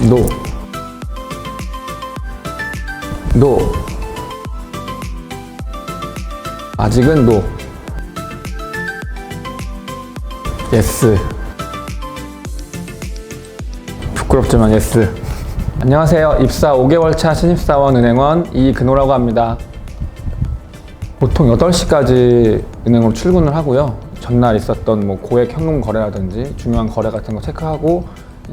노. 노. 아직은 노. 예스. 부끄럽지만 예스. 안녕하세요. 입사 5개월 차 신입사원 은행원 이근호라고 합니다. 보통 8시까지 은행으로 출근을 하고요. 전날 있었던 뭐 고액 현금 거래라든지 중요한 거래 같은 거 체크하고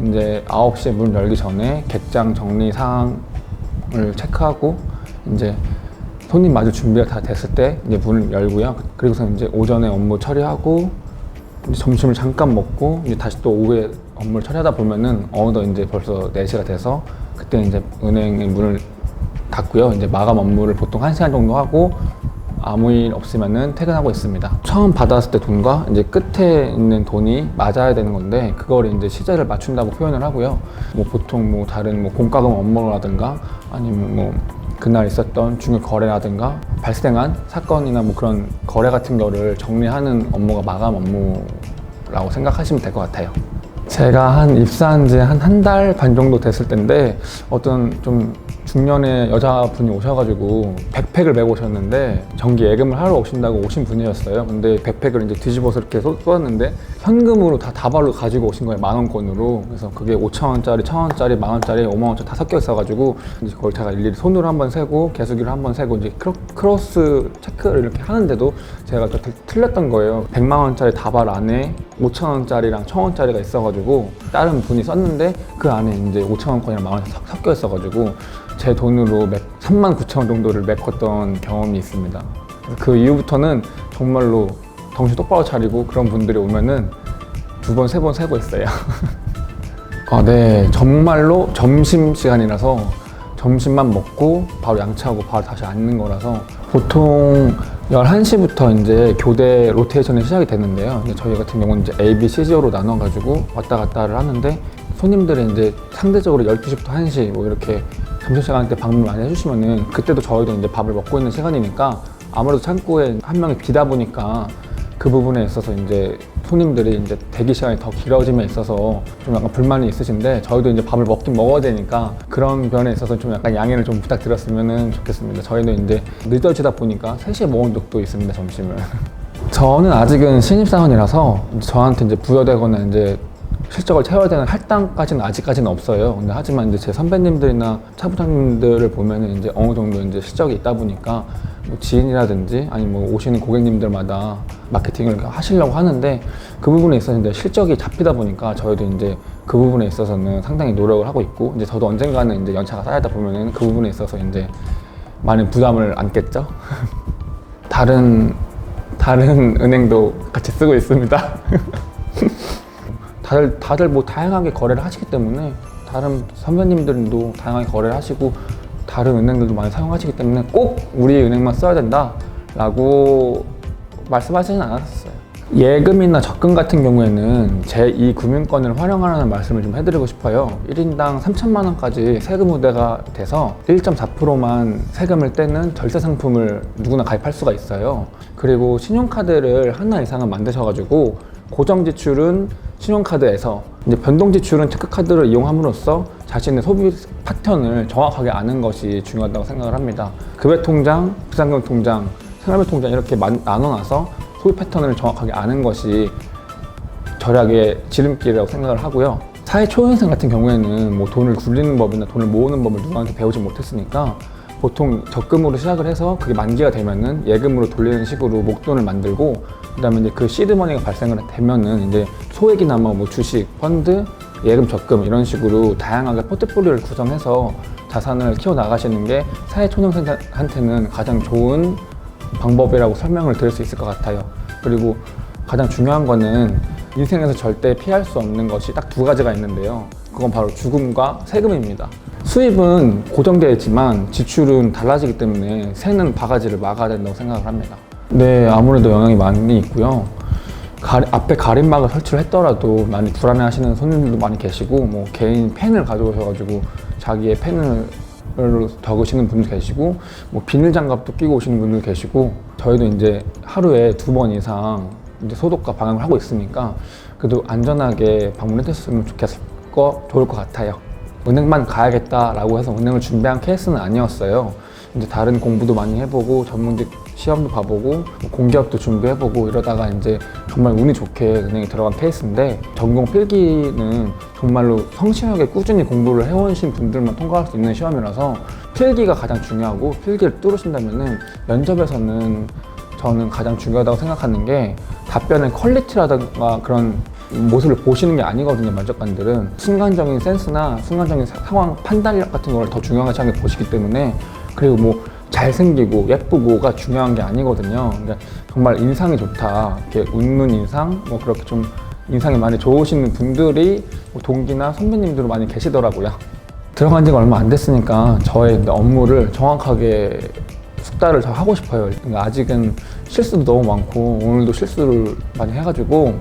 이제 9시에 문 열기 전에 객장 정리 사항을 체크하고 이제 손님 마주 준비가 다 됐을 때 이제 문을 열고요. 그리고서 이제 오전에 업무 처리하고 이제 점심을 잠깐 먹고 이제 다시 또 오후에 업무를 처리하다 보면은 어느덧 이제 벌써 4시가 돼서 그때 이제 은행의 문을 닫고요. 이제 마감 업무를 보통 1시간 정도 하고 아무 일 없으면은 퇴근하고 있습니다. 처음 받았을 때 돈과 이제 끝에 있는 돈이 맞아야 되는 건데 그걸 이제 시제를 맞춘다고 표현을 하고요. 뭐 보통 뭐 다른 뭐 공과금 업무라든가 아니면 뭐 그날 있었던 중요 거래라든가 발생한 사건이나 뭐 그런 거래 같은 거를 정리하는 업무가 마감 업무라고 생각하시면 될 것 같아요. 제가 한 입사한 지 한 달 반 정도 됐을 때인데 어떤 좀 중년의 여자분이 오셔가지고 백팩을 메고 오셨는데 정기 예금을 하러 오신다고 오신 분이었어요. 근데 백팩을 이제 뒤집어서 이렇게 쏟았는데 현금으로 다 다발로 가지고 오신 거예요. 10,000원권으로. 그래서 그게 5,000원짜리, 1,000원짜리, 10,000원짜리, 50,000원짜리 다 섞여 있어가지고 이제 그걸 제가 일일이 손으로 한번 세고 개수기로 한번 세고 이제 크로스 체크를 이렇게 하는데도 제가 또 틀렸던 거예요. 100만원짜리 다발 안에 5,000원짜리랑 1,000원짜리가 있어가지고 다른 분이 썼는데 그 안에 이제 5,000원권이랑 10,000원이 섞여 있어가지고 제 돈으로 39,000원 정도를 메꿨던 경험이 있습니다. 그 이후부터는 정말로 정신 똑바로 차리고 그런 분들이 오면은 2번, 3번 세고 있어요. 네, 정말로 점심시간이라서 점심만 먹고 바로 양치하고 바로 다시 앉는 거라서 보통 11시부터 이제 교대 로테이션이 시작이 됐는데요. 저희 같은 경우는 이제 A, B, CGO로 나눠가지고 왔다 갔다를 하는데 손님들이 이제 상대적으로 12시부터 1시 뭐 이렇게 점심시간 때 방문 많이 해주시면은 그때도 저희도 이제 밥을 먹고 있는 시간이니까 아무래도 창구에 한 명이 비다 보니까 그 부분에 있어서 이제 손님들이 이제 대기 시간이 더 길어짐에 있어서 좀 약간 불만이 있으신데 저희도 이제 밥을 먹긴 먹어야 되니까 그런 면에 있어서 좀 약간 양해를 좀 부탁드렸으면 좋겠습니다. 저희는 이제 늦어지다 보니까 3시에 먹은 적도 있습니다, 점심을. 저는 아직은 신입사원이라서 저한테 이제 부여되거나 이제 실적을 채워야 되는 할당까지는 아직까지는 없어요. 근데 하지만 이제 제 선배님들이나 차부장님들을 보면은 이제 어느 정도 이제 실적이 있다 보니까 뭐 지인이라든지 아니면 뭐 오시는 고객님들마다 마케팅을 하시려고 하는데 그 부분에 있어서 이제 실적이 잡히다 보니까 저희도 이제 그 부분에 있어서는 상당히 노력을 하고 있고 이제 저도 언젠가는 이제 연차가 쌓이다 보면은 그 부분에 있어서 이제 많은 부담을 안겠죠. 다른 은행도 같이 쓰고 있습니다. 다들 뭐 다양하게 거래를 하시기 때문에 다른 선배님들도 다양하게 거래를 하시고 다른 은행들도 많이 사용하시기 때문에 꼭 우리 은행만 써야 된다 라고 말씀하시진 않았어요. 예금이나 적금 같은 경우에는 제2금융권을 활용하라는 말씀을 좀 해드리고 싶어요. 1인당 3천만 원까지 세금 우대가 돼서 1.4%만 세금을 떼는 절세 상품을 누구나 가입할 수가 있어요. 그리고 신용카드를 하나 이상은 만드셔가지고 고정 지출은 신용카드에서 이제 변동 지출은 체크카드를 이용함으로써 자신의 소비 패턴을 정확하게 아는 것이 중요하다고 생각을 합니다. 급여통장, 비상금 통장, 생활비 통장 이렇게 나눠놔서 소비 패턴을 정확하게 아는 것이 절약의 지름길이라고 생각을 하고요. 사회 초년생 같은 경우에는 뭐 돈을 굴리는 법이나 돈을 모으는 법을 누구한테 배우지 못했으니까 보통 적금으로 시작을 해서 그게 만기가 되면은 예금으로 돌리는 식으로 목돈을 만들고 그다음에 이제 그 시드머니가 발생을 되면은 이제 소액이나마 뭐 주식, 펀드, 예금, 적금 이런 식으로 다양하게 포트폴리오를 구성해서 자산을 키워 나가시는 게 사회 초년생한테는 가장 좋은 방법이라고 설명을 드릴 수 있을 것 같아요. 그리고 가장 중요한 거는 인생에서 절대 피할 수 없는 것이 딱 2가지가 있는데요. 그건 바로 죽음과 세금입니다. 수입은 고정되어 있지만 지출은 달라지기 때문에 새는 바가지를 막아야 된다고 생각을 합니다. 네, 아무래도 영향이 많이 있고요. 앞에 가림막을 설치를 했더라도 많이 불안해 하시는 손님들도 많이 계시고 뭐 개인 펜을 가져오셔가지고 자기의 펜을 적으시는 분도 계시고 뭐 비닐 장갑도 끼고 오시는 분도 계시고 저희도 이제 하루에 2번 이상 이제 소독과 방역을 하고 있으니까 그래도 안전하게 방문해 주셨으면 좋을 것 같아요. 은행만 가야겠다라고 해서 은행을 준비한 케이스는 아니었어요. 이제 다른 공부도 많이 해보고 전문직 시험도 봐보고 뭐 공기업도 준비해보고 이러다가 이제 정말 운이 좋게 은행에 들어간 케이스인데, 전공 필기는 정말로 성실하게 꾸준히 공부를 해오신 분들만 통과할 수 있는 시험이라서 필기가 가장 중요하고, 필기를 뚫으신다면은 면접에서는 저는 가장 중요하다고 생각하는 게 답변의 퀄리티라든가 그런 모습을 보시는 게 아니거든요. 면접관들은 순간적인 센스나 순간적인 상황 판단력 같은 걸 더 중요하지 않게 보시기 때문에, 그리고 뭐 잘생기고 예쁘고가 중요한 게 아니거든요. 그러니까 정말 인상이 좋다, 이렇게 웃는 인상, 뭐 그렇게 좀 인상이 많이 좋으신 분들이 뭐 동기나 선배님들도 많이 계시더라고요. 들어간 지가 얼마 안 됐으니까 저의 업무를 정확하게 숙달을 더 하고 싶어요. 그러니까 아직은 실수도 너무 많고, 오늘도 실수를 많이 해가지고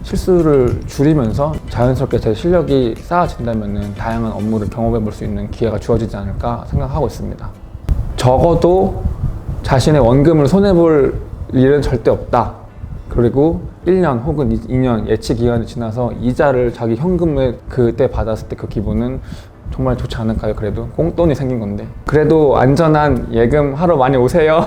실수를 줄이면서 자연스럽게 제 실력이 쌓아진다면 다양한 업무를 경험해 볼 수 있는 기회가 주어지지 않을까 생각하고 있습니다. 적어도 자신의 원금을 손해볼 일은 절대 없다. 그리고 1년 혹은 2년 예치 기간이 지나서 이자를 자기 현금을 그때 받았을 때 그 기분은 정말 좋지 않을까요? 그래도 꽁돈이 생긴 건데. 그래도 안전한 예금 하러 많이 오세요.